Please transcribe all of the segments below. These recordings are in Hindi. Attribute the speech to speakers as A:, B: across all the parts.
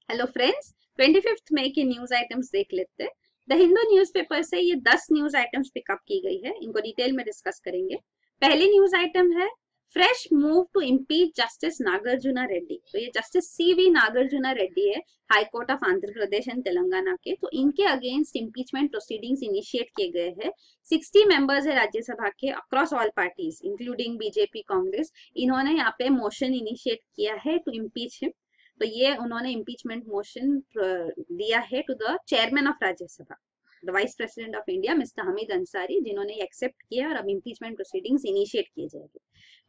A: हेलो फ्रेंड्स, 25 मई के न्यूज आइटम्स देख लेते हैं। द हिंदू न्यूज़पेपर से ये 10 न्यूज आइटम्स पिकअप की गई है, इनको डिटेल में डिस्कस करेंगे। पहली न्यूज आइटम है fresh move to impeach justice Nagarjuna Reddy. तो ये जस्टिस सीवी नागार्जुना रेड्डी है, high court of Andhra Pradesh and Telangana के। तो इनके अगेंस्ट इम्पीचमेंट प्रोसीडिंग्स इनिशिएट किए गए हैं। 60 मेंबर्स है राज्यसभा के across all parties including BJP Congress. इन्होंने यहाँ पे मोशन इनिशिएट किया है टू इम्पीच हिम। तो ये उन्होंने इम्पीचमेंट मोशन दिया है to the chairman of Rajya Sabha, the vice president of India mister Hamid Ansari, जिन्होंने एक्सेप्ट किया और अब इम्पीचमेंट प्रोसीडिंग्स इनिशिएट किए जाएंगे।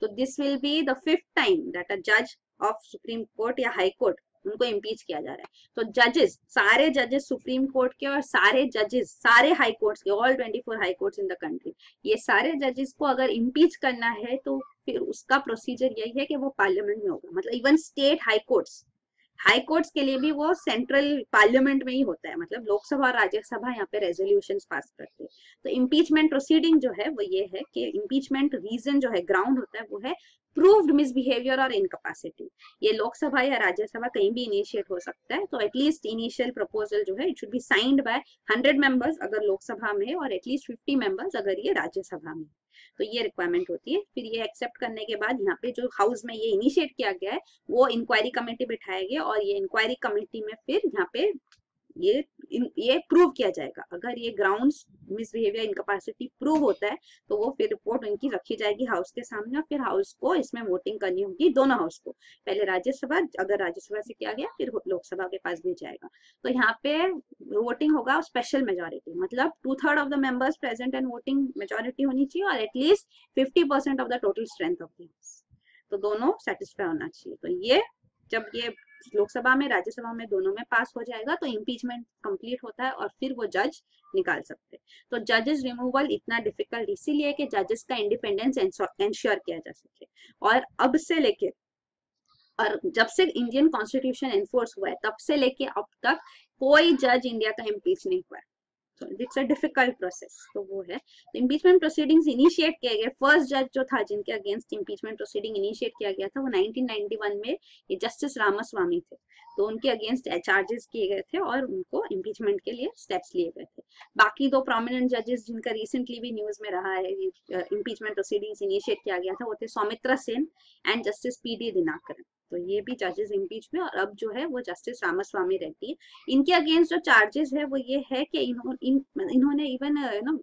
A: तो this will be the 5th time that अ जज ऑफ सुप्रीम कोर्ट या हाई कोर्ट उनको इम्पीच किया जा रहा है। तो जजेस, सारे जजेस सुप्रीम कोर्ट के और सारे जजेस सारे हाई कोर्ट्स के, all 24 high courts in the country, ये सारे जजेस को अगर इम्पीच करना है तो फिर उसका प्रोसीजर यही है कि वो पार्लियामेंट में होगा। मतलब इवन स्टेट हाई कोर्ट्स के लिए भी वो सेंट्रल पार्लियामेंट में ही होता है। मतलब लोकसभा और राज्यसभा यहाँ पे रेजोल्यूशंस पास करते हैं। तो इम्पीचमेंट प्रोसीडिंग जो है वो ये है कि इम्पीचमेंट रीजन जो है, ग्राउंड होता है वो है प्रूव्ड मिसबिहेवियर और इनकैपेसिटी। ये लोकसभा या राज्यसभा कहीं भी इनिशिएट हो सकता है। तो एटलीस्ट इनिशियल प्रपोजल जो है it should be signed by 100 members अगर लोकसभा में, और एटलीस्ट 50 मेंबर्स अगर ये राज्यसभा में। तो ये रिक्वायरमेंट होती है। फिर ये एक्सेप्ट करने के बाद यहाँ पे जो हाउस में ये इनिशिएट किया गया है वो इंक्वायरी कमेटी बिठाया गया, और ये इंक्वायरी कमेटी में फिर यहाँ पे ये प्रूव किया जाएगा। अगर ये ग्राउंड्स मिसबिहेवियर इनकैपेसिटी प्रूव होता है तो वो फिर रिपोर्ट उनकी रखी जाएगी हाउस के सामने, और फिर हाउस को इसमें वोटिंग करनी होगी, दोनों हाउस को। पहले राज्यसभा, अगर राज्यसभा से किया गया फिर लोकसभा के पास भी जाएगा। तो यहाँ पे वोटिंग होगा स्पेशल मेजोरिटी, मतलब 2/3 of the members present and voting majority होनी चाहिए, और at least 50% of the total strength of the house. तो दोनों सेटिस्फाई होना चाहिए। तो ये जब ये लोकसभा में राज्यसभा में दोनों में पास हो जाएगा तो इम्पीचमेंट कंप्लीट होता है, और फिर वो जज निकाल सकते हैं। तो जजेस रिमूवल इतना डिफिकल्ट इसीलिए कि जजेस का इंडिपेंडेंस इंश्योर किया जा सके। और अब से लेके, और जब से इंडियन कॉन्स्टिट्यूशन एनफोर्स हुआ है तब से लेके अब तक कोई जज इंडिया का इम्पीच नहीं हुआ है। तो इट्स अ डिफिकल्ट प्रोसेस। तो वो है, तो इम्पीचमेंट प्रोसीडिंग्स इनिशिएट किए गए। फर्स्ट जज जो था जिनके अगेंस्ट इम्पीचमेंट प्रोसीडिंग इनिशिएट किया गया था वो 1991 में ये जस्टिस रामास्वामी थे। तो उनके अगेंस्ट चार्जेस किए गए थे और उनको इम्पीचमेंट के लिए स्टेप्स लिए गए थे। बाकी दो प्रोमिनेंट जजेस जिनका रिसेंटली भी न्यूज में रहा है इम्पीचमेंट प्रोसीडिंग्स इनिशिएट किया गया था वो थे Soumitra Sen and justice PD Dinakaran. तो ये भी जजेस इम्पीच में, और अब जो है वो जस्टिस रामास्वामी रेड्डी है। इनके अगेंस्ट जो चार्जेस है वो ये है कि इन्होंने इवन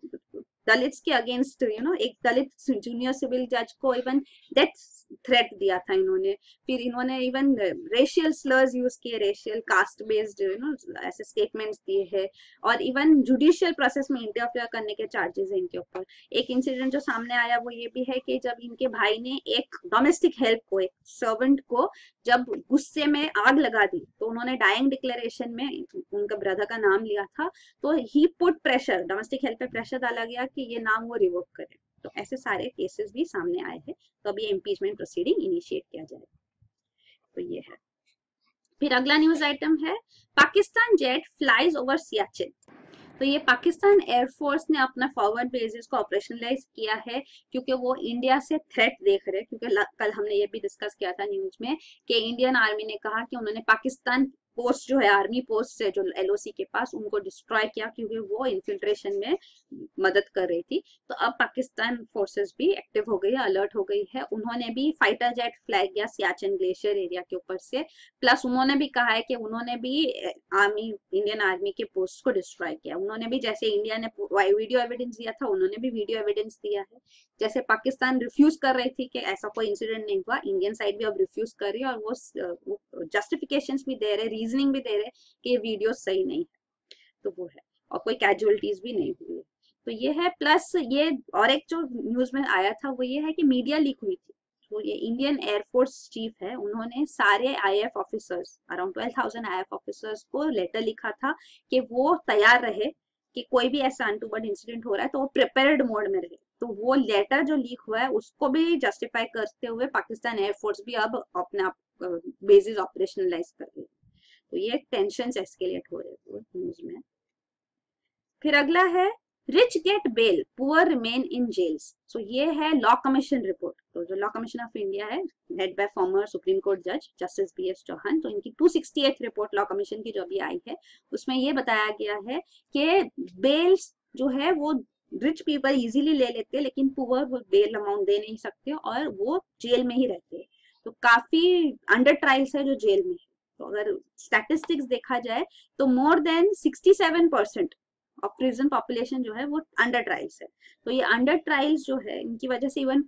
A: दलित्स के अगेंस्ट एक दलित जूनियर सिविल जज को इवन डेथ थ्रेट दिया था इन्होंने। फिर इन्होंने इवन रेशियल स्लर्स यूज किए, रेशियल कास्ट बेस्ड ऐसे स्टेटमेंट्स दिए हैं, और इवन जुडिशियल प्रोसेस में इंटरफेयर करने के चार्जेस है इनके ऊपर। एक इंसिडेंट जो सामने आया वो ये भी है कि जब इनके भाई ने एक डोमेस्टिक हेल्प को, एक सर्वेंट को जब गुस्से में आग लगा दी, तो उन्होंने डाइंग डिक्लेरेशन में उनका ब्रदर का नाम लिया था। तो ही पुट प्रेशर, डोमेस्टिक हेल्प पे प्रेशर डाला गया कि ये नाम वो रिवोक करे। तो ऐसे सारे केसेस भी सामने आए हैं। तो अब ये इम्पीचमेंट प्रोसीडिंग इनिशिएट किया जाएगा। तो ये है। फिर अगला न्यूज आइटम है Pakistan jet flies over Siachen. तो ये पाकिस्तान एयरफोर्स ने अपना फॉरवर्ड बेसिस को ऑपरेशनलाइज किया है, क्योंकि वो इंडिया से थ्रेट देख रहे हैं। क्योंकि कल हमने ये भी डिस्कस किया था न्यूज में कि इंडियन आर्मी ने कहा कि उन्होंने पाकिस्तान पोस्ट जो है, आर्मी पोस्ट है जो एलओसी के पास, उनको डिस्ट्रॉय किया क्योंकि वो इन्फिल्ट्रेशन में मदद कर रही थी। तो अब पाकिस्तान फोर्सेस भी एक्टिव हो गई है, अलर्ट हो गई है। उन्होंने भी फाइटर जेट फ्लाई किया सियाचिन ग्लेशियर एरिया के ऊपर से। प्लस उन्होंने भी कहा है कि उन्होंने भी इंडियन आर्मी के पोस्ट को डिस्ट्रॉय किया। उन्होंने भी, जैसे इंडिया ने वीडियो एविडेंस दिया था, उन्होंने भी वीडियो एविडेंस दिया है। जैसे पाकिस्तान रिफ्यूज कर रही थी कि ऐसा कोई इंसिडेंट नहीं हुआ, इंडियन साइड भी अब रिफ्यूज कर रही है, और वो जस्टिफिकेशंस भी दे रहे, रीजनिंग भी दे रहे कि ये वीडियो सही नहीं है। तो वो है, और कोई कैजुअलिटीज भी नहीं हुई है। तो ये है। प्लस ये और एक जो न्यूज में आया था वो ये है कि मीडिया लीक हुई थी। तो ये इंडियन एयरफोर्स चीफ है, उन्होंने सारे if officers, around 12,000 if officers को लेटर लिखा था कि वो तैयार रहे कि कोई भी ऐसा अनटूवर्ड इंसिडेंट हो रहा है तो वो प्रिपेयर्ड मोड में रहे। तो वो लेटर जो लीक हुआ है उसको भी जस्टिफाई करते हुए पाकिस्तान एयरफोर्स भी अब अपना बेसिस ऑपरेशनलाइज कर रही है। तो ये टेंशन एस्केलेट हो रहे हैं न्यूज में। फिर अगला है rich get bail, poor remain in jails. So ये है लॉ कमीशन रिपोर्ट। तो जो लॉ कमीशन ऑफ इंडिया है, head by former Supreme Court जज जस्टिस BS चौहान, तो इनकी 268 रिपोर्ट लॉ कमीशन की जो अभी आई है, उसमें ये बताया गया है कि बेल्स जो है वो रिच पीपल इजीली ले लेते हैं, लेकिन पुअर वो बेल अमाउंट दे नहीं सकते और वो जेल में ही रहते हैं। तो काफी अंडर ट्रायल्स है जो जेल में है। तो अगर स्टैटिस्टिक्स देखा जाए तो more than 67% of prison population जो है वो अंडर ट्रायल्स है। तो ये अंडर ट्रायल्स जो है इनकी वजह से इवन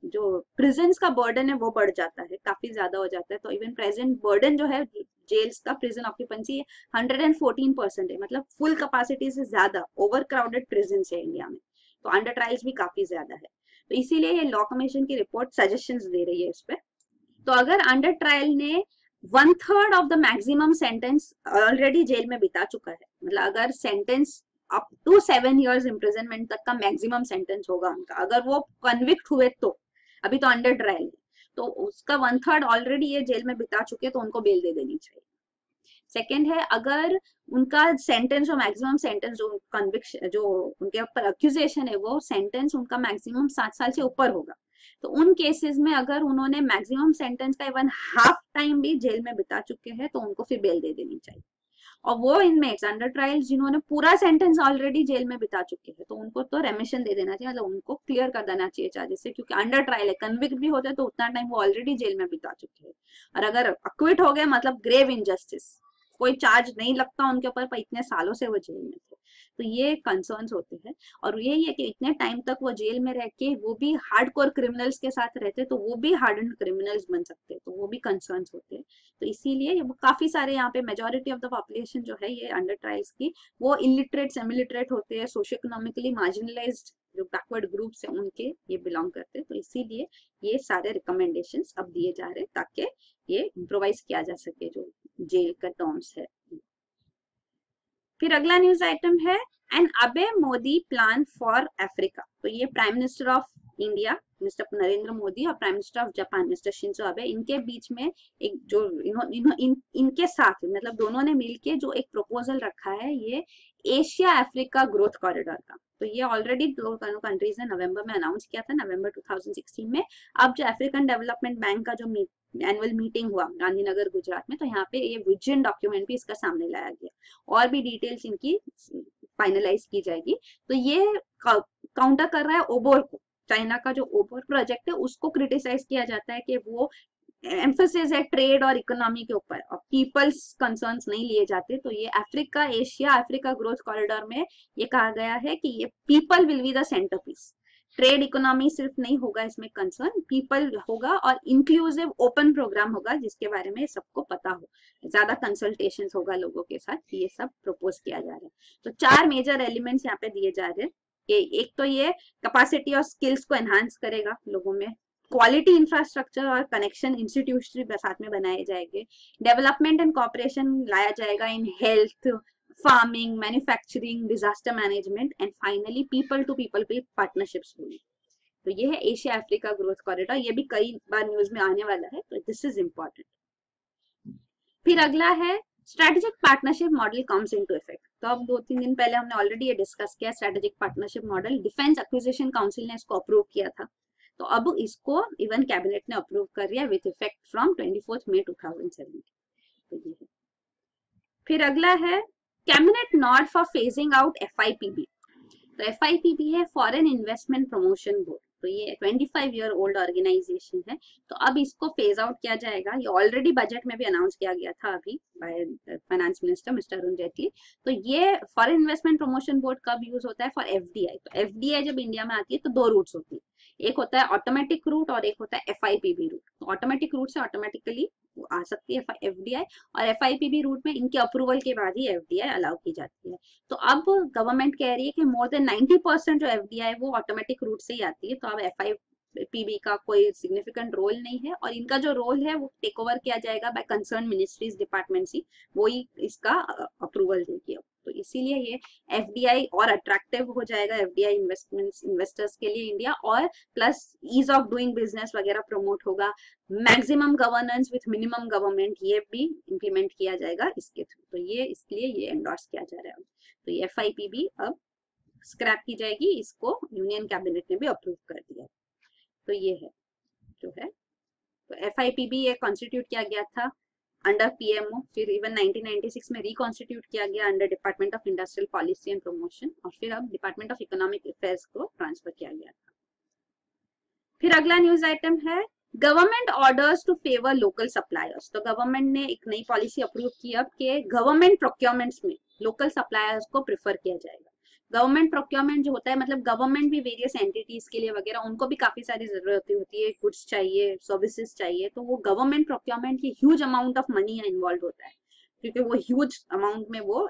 A: जो प्रिजन्स का बर्डन है वो बढ़ जाता है, काफी ज्यादा हो जाता है। तो इवन प्रेजेंट बर्डन जो है जेल्स का, प्रिजन ऑक्यूपेंसी 114% है, मतलब फुल कैपेसिटी से ज्यादा ओवर क्राउडेड प्रिजन है इंडिया में। तो अंडर ट्रायल्स भी काफी ज्यादा है। तो इसीलिए ये लॉ कमीशन की रिपोर्ट सजेशंस दे रही है इस पे। तो अगर अंडर ट्रायल ने 1/3 of the maximum sentence already jail में बिता चुका है, मतलब अगर sentence up to 7 years imprisonment तक का मैक्सिमम सेंटेंस होगा उनका, अगर वो कन्विक्ट हुए तो, अभी तो अंडर ट्रायल है, तो उसका 1/3 ऑलरेडी ये जेल में बिता चुके तो उनको बेल दे देनी चाहिए। सेकेंड है, अगर उनका सेंटेंस जो मैक्सिमम सेंटेंस जो कन्विक्शन जो उनके ऊपर अक्यूजेशन है वो सेंटेंस उनका मैक्सिमम 7 साल से ऊपर होगा, तो उन केसेस में अगर उन्होंने मैक्सिमम सेंटेंस का इवन हाफ टाइम भी जेल में बिता चुके हैं तो उनको फिर बेल दे देनी चाहिए। और वो इनमेट्स अंडर ट्रायल जिन्होंने पूरा सेंटेंस ऑलरेडी जेल में बिता चुके हैं तो उनको तो रेमिशन दे देना चाहिए, मतलब उनको क्लियर कर देना चाहिए चार्जेस से, क्योंकि अंडर ट्रायल है, कन्विक्ट भी होता है तो उतना टाइम वो ऑलरेडी जेल में बिता चुके हैं। और अगर अक्विट हो गए मतलब ग्रेव इनजस्टिस, कोई चार्ज नहीं लगता उनके ऊपर पर इतने सालों से वो जेल में थे। तो ये कंसर्न्स होते हैं। और यही है कि इतने टाइम तक वो जेल में रह के वो भी हार्डकोर क्रिमिनल्स के साथ रहते तो वो भी हार्डन क्रिमिनल्स बन सकते, तो वो भी कंसर्न्स होते हैं। तो इसीलिए वो काफी सारे यहाँ पे मेजोरिटी ऑफ द पॉपुलेशन जो है ये अंडर ट्रायल्स की, वो इलिटरेट सेमी लिटरेट होते हैं, सोशो इकोनॉमिकली मार्जिनलाइज्ड जो बैकवर्ड ग्रुप्स है उनके ये बिलोंग करते हैं। तो इसीलिए ये सारे रिकमेंडेशंस अब दिए जा रहे हैं ताकि ये इम्प्रोवाइज किया जा सके जो जेल का टर्म्स है। फिर अगला न्यूज आइटम है एन अबे मोदी प्लान फॉर अफ्रीका। तो ये prime minister of India mister Narendra Modi और prime minister of Japan mister Shinzo Abe, इनके बीच में एक जो इनके साथ मतलब दोनों ने मिलके जो एक प्रपोजल रखा है ये एशिया अफ्रीका ग्रोथ कॉरिडोर का। तो ये ऑलरेडी दो कंट्रीज ने नवंबर में अनाउंस किया था, नवंबर 2016 में। अब जो अफ्रीकन डेवलपमेंट बैंक का जो एनुअल मीटिंग हुआ गांधीनगर गुजरात में, तो यहाँ पे ये विजन डॉक्यूमेंट भी इसका सामने लाया गया और भी डिटेल्स इनकी फाइनलाइज की जाएगी। तो ये काउंटर कर रहा है ओबोर को, चाइना का जो ओबोर प्रोजेक्ट है उसको क्रिटिसाइज किया जाता है कि वो एम्फोसिस है ट्रेड और इकोनॉमी के ऊपर और पीपल्स कंसर्न्स नहीं लिए जाते। तो ये Africa Asia Africa growth corridor में ये कहा गया है कि ये people will be the centre piece, trade economy सिर्फ नहीं होगा इसमें कंसर्न, पीपल होगा और इंक्लूसिव ओपन प्रोग्राम होगा जिसके बारे में सबको पता हो, ज्यादा कंसल्टेशन होगा लोगों के साथ, ये सब प्रपोज किया जा रहा है। तो 4 मेजर एलिमेंट्स यहाँ पे दिए जा रहे हैं। एक तो ये कैपेसिटी और स्किल्स को एनहांस करेगा लोगों में, क्वालिटी इंफ्रास्ट्रक्चर और कनेक्शन इंस्टीट्यूशन साथ में बनाए जाएंगे, डेवलपमेंट एंड कॉपरेशन लाया जाएगा in health, farming, manufacturing, disaster management and finally people to people पे पार्टनरशिप्स होंगी। तो ये है एशिया अफ्रीका ग्रोथ कॉरिडोर, ये भी कई बार न्यूज में आने वाला है, तो दिस इज इम्पोर्टेंट। फिर अगला है strategic partnership model comes into effect. तो अब 2-3 दिन पहले हमने ऑलरेडी ये डिस्कस किया, strategic partnership model defence acquisition council ने इसको अप्रूव किया था, तो अब इसको इवन कैबिनेट ने अप्रूव कर दिया विथ इफेक्ट फ्रॉम 24 मई 2017। तो ये है। फिर अगला है cabinet not for phasing out FIPB। तो FIPB है फॉरेन इन्वेस्टमेंट प्रमोशन बोर्ड, तो ये 25 ईयर ओल्ड ऑर्गेनाइजेशन है। तो अब इसको फेज आउट किया जाएगा, ये ऑलरेडी बजट में भी अनाउंस किया गया था अभी by finance minister mister Arun Jaitley. तो ये फॉरेन इन्वेस्टमेंट प्रमोशन बोर्ड कब यूज होता है? For FDI। तो FDI जब इंडिया में आती है तो 2 रूट्स होती है, एक होता है ऑटोमेटिक रूट और एक होता है FIPB रूट। तो ऑटोमेटिक रूट से ऑटोमेटिकली आ सकती है FDI और FIPB रूट में इनके अप्रूवल के बाद ही FDI अलाउ की जाती है। तो अब गवर्नमेंट कह रही है कि मोर देन 90% जो FDI वो ऑटोमेटिक रूट से ही आती है, तो अब FIPB का कोई सिग्निफिकेंट रोल नहीं है और इनका जो रोल है वो टेक ओवर किया जाएगा बाय कंसर्न मिनिस्ट्रीज डिपार्टमेंट ही, वो ही इसका अप्रूवल देगी। तो इसीलिए ये FDI और अट्रैक्टिव हो जाएगा, FDI इन्वेस्टर्स के लिए इंडिया, और plus ease of doing business वगैरह प्रमोट होगा, maximum governance with minimum government ये भी इंप्लीमेंट किया जाएगा इसके थ्रू। तो ये इसके लिए ये एंडोर्स किया जा रहा है। तो ये FIPB अब स्क्रैप की जाएगी, इसको यूनियन कैबिनेट ने भी अप्रूव कर दिया। तो ये है जो है। तो FIPB ये कॉन्स्टिट्यूट किया गया था अंडर PMO, फिर इवन 1996 में रिकॉन्स्टिट्यूट किया गया under department of industrial policy and promotion, और फिर अब डिपार्टमेंट ऑफ इकोनॉमिक अफेयर्स को ट्रांसफर किया गया था। फिर अगला न्यूज आइटम है government orders to favour local suppliers. तो गवर्नमेंट ने एक नई पॉलिसी अप्रूव की अब कि गवर्नमेंट प्रोक्योरमेंट्स में लोकल सप्लायर्स को प्रेफर किया जाएगा। गवर्नमेंट प्रोक्योरमेंट जो होता है मतलब गवर्नमेंट भी वेरियस एंटिटीज के लिए वगैरह उनको भी काफी सारी जरूरत होती है, गुड्स चाहिए, सर्विसेज चाहिए, तो वो गवर्नमेंट प्रोक्योरमेंट की huge amount of money involve होता है, क्योंकि वो ह्यूज अमाउंट में वो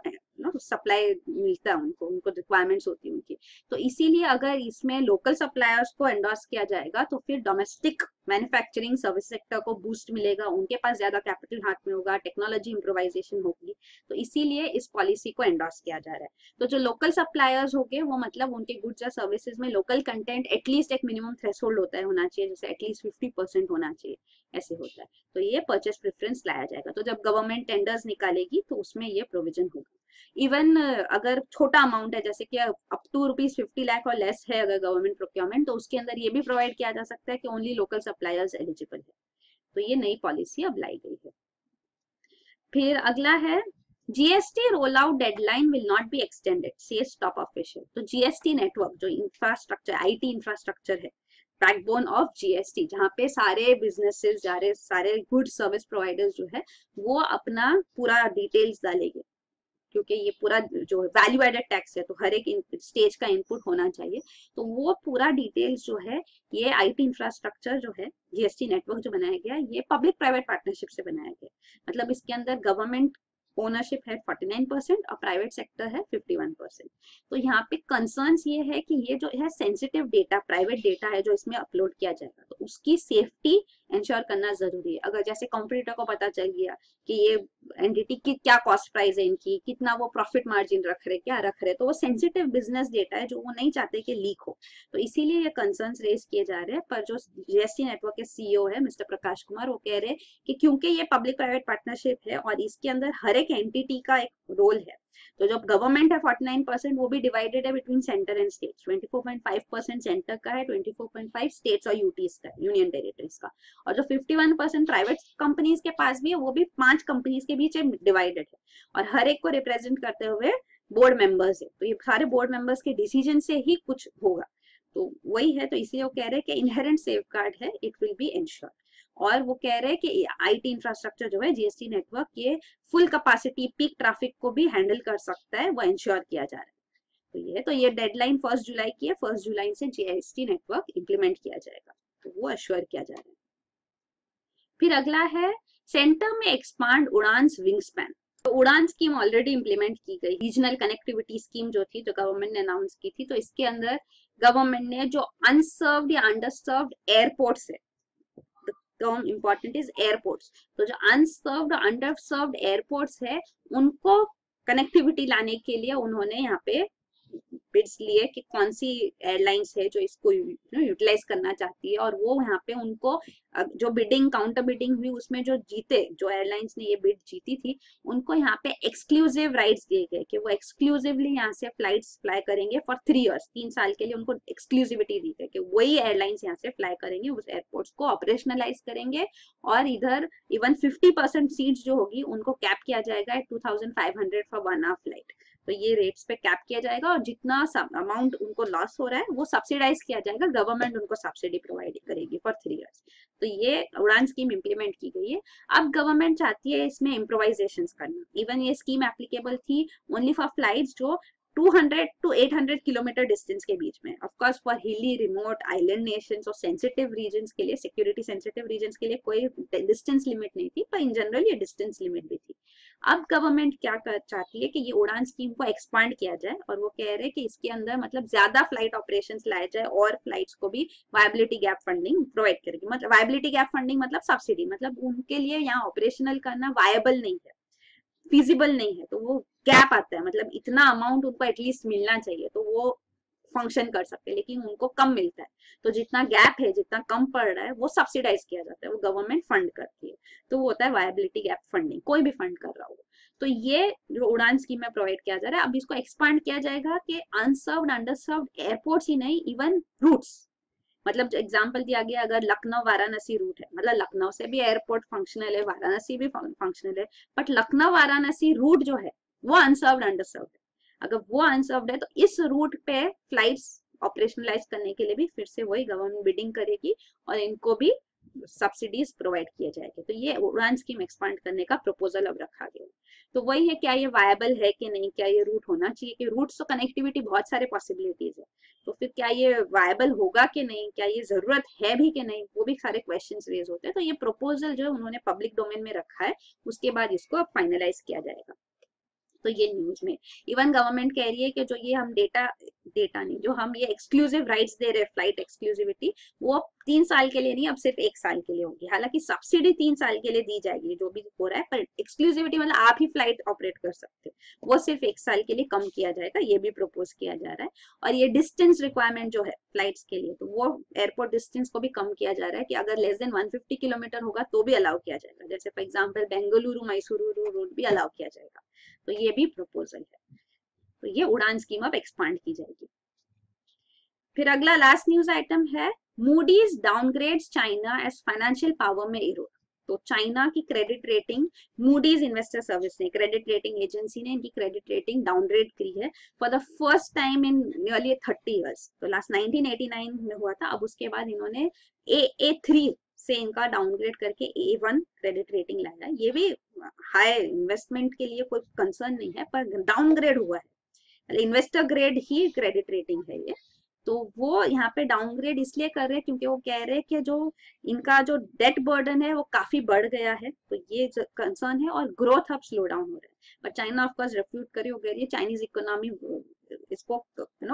A: सप्लाई मिलता है उनको, उनको रिक्वायरमेंट्स होती है उनकी। तो इसीलिए अगर इसमें लोकल सप्लायर्स को एंडोर्स किया जाएगा तो फिर डोमेस्टिक मैन्युफैक्चरिंग सर्विस सेक्टर को बूस्ट मिलेगा, उनके पास ज्यादा कैपिटल हाथ में होगा, टेक्नोलॉजी इंप्रोवाइजेशन होगी, तो इसीलिए इस पॉलिसी को एंडोर्स किया जा रहा है। तो जो लोकल सप्लायर्स हो गए वो मतलब उनके गुड्स या सर्विसेज में लोकल कंटेंट एटलीस्ट एक मिनिमम थ्रेशोल्ड होता है, होना चाहिए, जैसे एटलीस्ट 50% होना चाहिए, ऐसे होता है। तो ये परचेस प्रेफरेंस लाया जाएगा। तो जब गवर्नमेंट टेंडर्स निकालेगी तो उसमें ये प्रोविजन होगा। इवन अगर छोटा अमाउंट है जैसे कि अप टू ₹50 लाख और लेस है अगर गवर्नमेंट प्रोक्योरमेंट, तो उसके अंदर ये भी प्रोवाइड किया जा सकता है कि ओनली लोकल सप्लायर्स एलिजिबल है। तो ये नई पॉलिसी अब लाई गई है। फिर अगला है GST roll out deadline will not be extended, says top official. तो GST नेटवर्क जो इंफ्रास्ट्रक्चर IT इंफ्रास्ट्रक्चर है, बैकबोन ऑफ GST, जहाँ पे सारे बिजनेसेस सारे गुड सर्विस प्रोवाइडर्स जो है वो अपना पूरा डिटेल्स डालेंगे, क्योंकि ये पूरा जो वैल्यू एडेड टैक्स है तो हर एक स्टेज का इनपुट होना चाहिए। तो वो पूरा डिटेल्स जो है ये IT इंफ्रास्ट्रक्चर जो है GST नेटवर्क जो बनाया गया ये पब्लिक प्राइवेट पार्टनरशिप से बनाया गया। मतलब इसके अंदर गवर्नमेंट ओनरशिप है 49% और प्राइवेट सेक्टर है 51%। तो यहाँ पे कंसर्न्स ये है कि ये जो है सेंसिटिव डेटा, प्राइवेट डेटा है जो इसमें अपलोड किया जाएगा, तो उसकी सेफ्टी इंश्योर करना जरूरी है। अगर जैसे कॉम्पिटिटर को पता चल गया कि ये एंटिटी की क्या कॉस्ट प्राइस है, इनकी कितना वो प्रॉफिट मार्जिन रख रहे, क्या रख रहे, तो वो सेंसिटिव बिजनेस डेटा है जो वो नहीं चाहते कि लीक हो, तो इसीलिए ये कंसर्न्स रेज किए जा रहे हैं। पर जो GST नेटवर्क के CEO है मिस्टर प्रकाश कुमार, वो कह रहे हैं कि क्योंकि ये पब्लिक प्राइवेट पार्टनरशिप है और इसके अंदर हर एक एंटिटी का एक रोल है, तो जब गवर्नमेंट है 49% वो भी डिवाइडेड है between centre and states, 24.5% centre का है, 24.5 स्टेट्स और यूटीज का, यूनियन टेरिटरीज का, और जो 51% प्राइवेट कंपनीज के पास भी है वो भी 5 कंपनीज के बीच डिवाइडेड है, और हर एक को रिप्रेजेंट करते हुए बोर्ड मेंबर्स है। तो ये सारे बोर्ड मेंबर्स के डिसीजन से ही कुछ होगा, तो वही है। तो इसलिए वो कह रहे हैं कि इनहेरेंट सेफगार्ड है, इट विल बी एंश्योर्ड। और वो कह रहे हैं कि IT इंफ्रास्ट्रक्चर जो है GST नेटवर्क ये फुल कैपेसिटी पीक ट्रैफिक को भी हैंडल कर सकता है, वो इंश्योर किया जा रहा है। तो ये डेडलाइन 1 जुलाई की है, 1 जुलाई से GST नेटवर्क इंप्लीमेंट किया जाएगा, तो वो अश्योर किया जा रहा है। फिर अगला है सेंटर में एक्सपांड उड़ान विंग स्पैन। तो उड़ान स्कीम ऑलरेडी इंप्लीमेंट की गई, रीजनल कनेक्टिविटी स्कीम जो थी, जो गवर्नमेंट ने अनाउंस की थी, तो इसके अंदर गवर्नमेंट ने जो अनसर्व्ड या अंडरसर्व्ड एयरपोर्ट्स है, टर्म इंपॉर्टेंट इज एयरपोर्ट्स, तो जो अनसर्व्ड अंडरसर्व्ड एयरपोर्ट्स है उनको कनेक्टिविटी लाने के लिए उन्होंने यहाँ पे बिड्स लिए कि कौन सी एयरलाइंस है जो इसको यूटिलाइज करना चाहती है, और वो यहाँ पे उनको जो बिडिंग काउंटर बिडिंग हुई उसमें जो जीते, जो एयरलाइंस ने ये बिड जीती थी, उनको यहाँ पे एक्सक्लूसिव राइट्स दिए गए कि वो एक्सक्लूसिवली यहाँ से फ्लाइट्स फ्लाई करेंगे फॉर 3 years, 3 साल के लिए उनको एक्सक्लूसिविटी दी गई कि वही एयरलाइंस यहाँ से फ्लाई करेंगे, उस एयरपोर्ट्स को ऑपरेशनलाइज करेंगे, और इधर इवन 50% सीट्स जो होगी उनको कैप किया जाएगा 2500 फॉर 1 hour फ्लाइट। तो ये रेट्स पे कैप किया जाएगा, और जितना अमाउंट उनको लॉस हो रहा है वो सब्सिडाइज किया जाएगा, गवर्नमेंट उनको सब्सिडी प्रोवाइड करेगी फॉर 3 years। तो ये उड़ान स्कीम इंप्लीमेंट की गई है। अब गवर्नमेंट चाहती है इसमें इम्प्रोवाइजेशन करना। इवन ये स्कीम एप्लीकेबल थी ओनली फॉर फ्लाइट्स जो 200 to 800 किलोमीटर डिस्टेंस के बीच में, ऑफ कोर्स फॉर हिली रिमोट आइलैंड नेशंस और सेंसिटिव रीजन्स के लिए, सिक्योरिटी सेंसिटिव रीजन्स के लिए कोई डिस्टेंस लिमिट नहीं थी, पर इन जनरल ये डिस्टेंस लिमिट भी थी। अब गवर्नमेंट क्या चाहती है कि ये उड़ान स्कीम को एक्सपांड किया जाए, और वो कह रहे हैं कि इसके अंदर मतलब ज्यादा फ्लाइट ऑपरेशंस लाए जाए और फ्लाइट्स को भी वायबिलिटी गैप फंडिंग प्रोवाइड करेगी। मतलब वायबिलिटी गैप फंडिंग मतलब सब्सिडी, मतलब उनके लिए यहाँ ऑपरेशनल करना वायबल नहीं है, फिजिबल नहीं है, तो वो गैप आता है, मतलब इतना अमाउंट उनको एटलीस्ट मिलना चाहिए तो वो फंक्शन कर सकते हैं, लेकिन उनको कम मिलता है, तो जितना गैप है, जितना कम पड़ रहा है वो सब्सिडाइज किया जाता है, वो गवर्नमेंट फंड करती है, तो वो होता है वायबिलिटी गैप फंडिंग, कोई भी फंड कर रहा हो। तो ये जो उड़ान स्कीम में प्रोवाइड किया जा रहा है, अब इसको एक्सपांड किया जाएगा कि अनसर्व्ड अंडरसर्व्ड एयरपोर्ट्स ही नहीं, इवन रूट्स, मतलब जो एग्जाम्पल दिया गया, अगर लखनऊ वाराणसी रूट है, मतलब लखनऊ से भी एयरपोर्ट फंक्शनल है, वाराणसी भी फंक्शनल है, बट लखनऊ वाराणसी रूट जो है वो अनसर्व्ड अंडरसर्व्ड है। अगर वो अनसर्व्ड है तो इस रूट पे फ्लाइट्स ऑपरेशनलाइज करने के लिए भी फिर से वही गवर्नमेंट बिडिंग करेगी और इनको भी सब्सिडीज प्रोवाइड किए जाएंगे। तो ये उड़ान स्कीम एक्सपांड करने का प्रपोजल अब रखा गया। तो वही है, क्या ये वायबल है कि नहीं, क्या ये रूट होना चाहिए, कि रूट तो कनेक्टिविटी बहुत सारे पॉसिबिलिटीज है, तो फिर क्या ये वायबल होगा कि नहीं, क्या ये जरूरत है भी कि नहीं, वो भी सारे क्वेश्चंस रेज होते हैं। तो ये प्रपोजल जो उन्होंने पब्लिक डोमेन में रखा है, उसके बाद इसको अब फाइनलाइज किया जाएगा। तो ये न्यूज में इवन गवर्नमेंट कह रही है कि जो ये हम डेटा नहीं, जो हम ये एक्सक्लूसिव राइट्स दे रहे हैं, फ्लाइट एक्सक्लूसिविटी, वो 3 साल के लिए नहीं, अब सिर्फ 1 साल के लिए होगी। हालांकि सब्सिडी 3 साल के लिए दी जाएगी जो भी हो रहा है, पर एक्सक्लूसिविटी मतलब आप ही फ्लाइट ऑपरेट कर सकते हो, वो सिर्फ 1 साल के लिए कम किया जाएगा, ये भी प्रपोज किया जा रहा है। और ये डिस्टेंस रिक्वायरमेंट जो है फ्लाइट्स के लिए, तो वो एयरपोर्ट डिस्टेंस को भी कम किया जा रहा है, कि अगर लेस देन 150 किलोमीटर होगा तो भी अलाउ किया जाएगा, जैसे for example Bengaluru Mysuru route भी अलाउ किया जाएगा। तो ये भी प्रपोजल है। तो ये उड़ान स्कीम अब एक्सपांड की जाएगी। फिर अगला लास्ट न्यूज आइटम है, Moody's downgrades China as financial power में इरोड। तो चाइना की credit rating, Moody's investor service ने, क्रेडिट रेटिंग एजेंसी ने इनकी क्रेडिट रेटिंग डाउनग्रेड की है for the first time in nearly 30 years. तो लास्ट 1989 में हुआ था, अब उसके बाद इन्होंने A3 से इनका डाउनग्रेड करके A1 क्रेडिट रेटिंग लाया। ये भी हाई इन्वेस्टमेंट के लिए कोई कंसर्न नहीं है, पर डाउनग्रेड हुआ है, इन्वेस्टर ग्रेड ही क्रेडिट रेटिंग है ये। तो वो यहाँ पे डाउनग्रेड इसलिए कर रहे हैं क्योंकि वो कह रहे हैं कि जो इनका जो डेट बर्डन है वो काफी बढ़ गया है, तो ये कंसर्न है, और ग्रोथ अब स्लो डाउन हो रहा है। पर चाइना ऑफ कोर्स रेफ्यूट करी हो गई है, चाइनीज इकोनॉमी इसको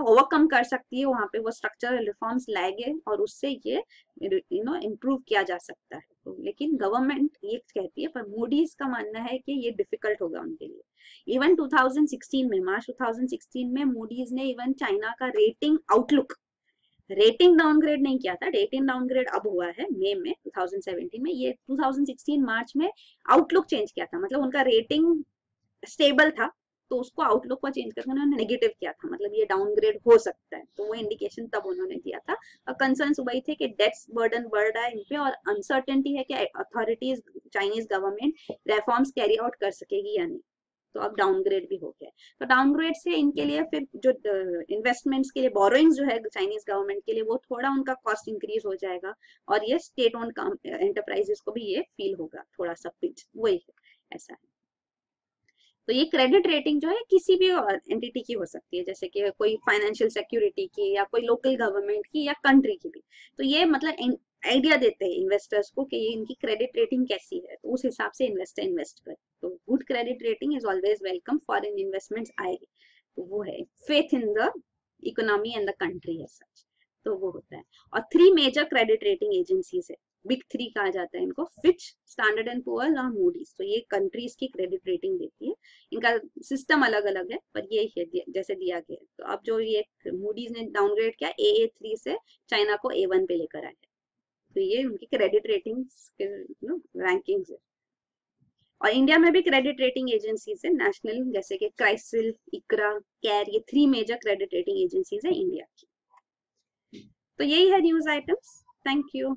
A: ओवरकम कर सकती है, वहां पे वो स्ट्रक्चरल रिफॉर्म्स लाएंगे और उससे ये इम्प्रूव किया जा सकता है। तो लेकिन गवर्नमेंट ये कहती है, पर मूडीज का मानना है कि ये डिफिकल्ट होगा उनके लिए। इवन 2016 में, मार्च 2016 में मूडीज ने इवन चाइना का रेटिंग डाउनग्रेड नहीं किया था, रेटिंग डाउनग्रेड अब हुआ है मई में 2017 में, ये 2016 मार्च में आउटलुक चेंज किया था, मतलब उनका रेटिंग स्टेबल था, तो उसको आउटलुक को चेंज करके उन्होंने नेगेटिव किया था, मतलब ये डाउनग्रेड हो सकता है, तो वो इंडिकेशन तब उन्होंने दिया था। और कंसर्न वही थे कि डेट्स बर्डन बढ़ रहा है इन पे, और अनसर्टेनिटी है कि authorities, Chinese government reforms carry out कर सकेगी या नहीं, तो अब डाउनग्रेड भी हो गया। तो डाउनग्रेड से इनके लिए फिर जो इन्वेस्टमेंट्स के लिए बोरोइंग्स जो है चाइनीज गवर्नमेंट के लिए, वो थोड़ा उनका कॉस्ट इंक्रीज हो जाएगा, और ये स्टेट ओन एंटरप्राइजेस को भी ये फील होगा थोड़ा सा पिंच, वही है, ऐसा है। तो ये क्रेडिट रेटिंग जो है किसी भी एंटिटी की हो सकती है, जैसे कि कोई फाइनेंशियल सिक्योरिटी की, या कोई लोकल गवर्नमेंट की, या कंट्री की भी। तो ये मतलब आइडिया देते हैं इन्वेस्टर्स को कि ये इनकी क्रेडिट रेटिंग कैसी है, तो उस हिसाब से इन्वेस्टर इन्वेस्ट करे। तो good credit rating is always welcome, foreign investments आएगी, तो वो है faith in the economy and the country as such, तो वो होता है। और 3 मेजर क्रेडिट रेटिंग एजेंसीज है, बिग 3 कहा जाता है इनको, फिच, स्टैंडर्ड एंड पुअर्स और मूडीज। तो ये कंट्रीज की क्रेडिट रेटिंग देती है, इनका सिस्टम अलग अलग है, पर ये है जैसे दिया गया है। तो अब जो ये मूडीज ने डाउनग्रेड किया AA3 से, चाइना को A1 पे लेकर आया है, तो ये उनकी क्रेडिट रेटिंग रैंकिंग्स है। और इंडिया में भी क्रेडिट रेटिंग एजेंसीज है नेशनल, जैसे कि क्राइसिल, इकरा, कैर, ये 3 मेजर क्रेडिट रेटिंग एजेंसीज है इंडिया की। तो यही है न्यूज आइटम्स। Thank you.